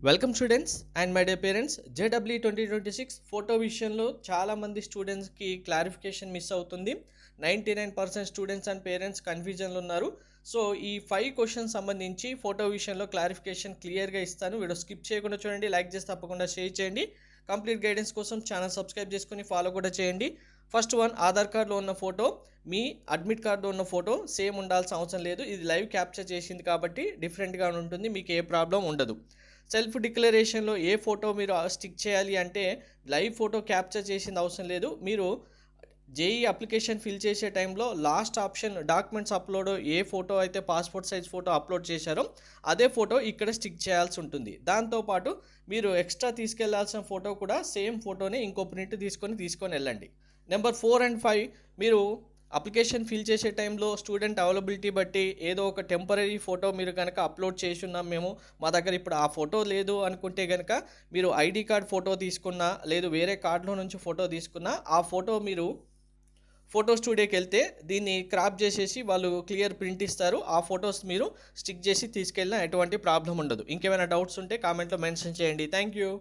Welcome students and my day parents. JW 2026 photo విషయంలో చాలామంది స్టూడెంట్స్కి క్లారిఫికేషన్ మిస్ అవుతుంది. 99% స్టూడెంట్స్ అండ్ పేరెంట్స్ కన్ఫ్యూజన్లో ఉన్నారు. సో ఈ 5 క్వశ్చన్స్ సంబంధించి ఫోటో విషయంలో క్లారిఫికేషన్ క్లియర్గా ఇస్తాను. వీడియో స్కిప్ చేయకుండా చూడండి, లైక్ చేసి తప్పకుండా షేర్ చేయండి. కంప్లీట్ గైడెన్స్ కోసం ఛానల్ సబ్స్క్రైబ్ చేసుకుని ఫాలో కూడా చేయండి. ఫస్ట్ వన్, ఆధార్ కార్డులో ఉన్న ఫోటో మీ అడ్మిట్ కార్డులో ఉన్న ఫోటో సేమ్ ఉండాల్సిన అవసరం లేదు. ఇది లైవ్ క్యాప్చర్ చేసింది కాబట్టి డిఫరెంట్గా ఉంటుంది, మీకు ఏ ప్రాబ్లం ఉండదు. సెల్ఫ్ డిక్లరేషన్లో ఏ ఫోటో మీరు స్టిక్ చేయాలి అంటే లైవ్ ఫోటో క్యాప్చర్ చేసింది అవసరం లేదు. మీరు జేఈ అప్లికేషన్ ఫిల్ చేసే టైంలో లాస్ట్ ఆప్షన్ డాక్యుమెంట్స్ అప్లోడ్ ఏ ఫోటో అయితే పాస్పోర్ట్ సైజ్ ఫోటో అప్లోడ్ చేశారో అదే ఫోటో ఇక్కడ స్టిక్ చేయాల్సి ఉంటుంది. దాంతోపాటు మీరు ఎక్స్ట్రా తీసుకెళ్లాల్సిన ఫోటో కూడా సేమ్ ఫోటోని ఇంకో ప్రింట్ తీసుకొని వెళ్ళండి. నెంబర్ 4 and 5, మీరు అప్లికేషన్ ఫిల్ చేసే టైంలో స్టూడెంట్ అవైలబిలిటీ బట్టి ఏదో ఒక టెంపరీ ఫోటో మీరు కనుక అప్లోడ్ చేసి ఉన్నాం, మేము మా దగ్గర ఇప్పుడు ఆ ఫోటో లేదు అనుకుంటే కనుక మీరు ఐడి కార్డ్ ఫోటో తీసుకున్నా లేదు వేరే కార్డులో నుంచి ఫోటో తీసుకున్నా ఆ ఫోటో మీరు ఫోటో స్టూడియోకి వెళ్తే దీన్ని క్రాప్ చేసేసి వాళ్ళు క్లియర్ ప్రింట్ ఇస్తారు. ఆ ఫొటోస్ మీరు స్టిక్ చేసి తీసుకెళ్ళినా ఎటువంటి ప్రాబ్లం ఉండదు. ఇంకేమైనా డౌట్స్ ఉంటే కామెంట్లో మెన్షన్ చేయండి. Thank you.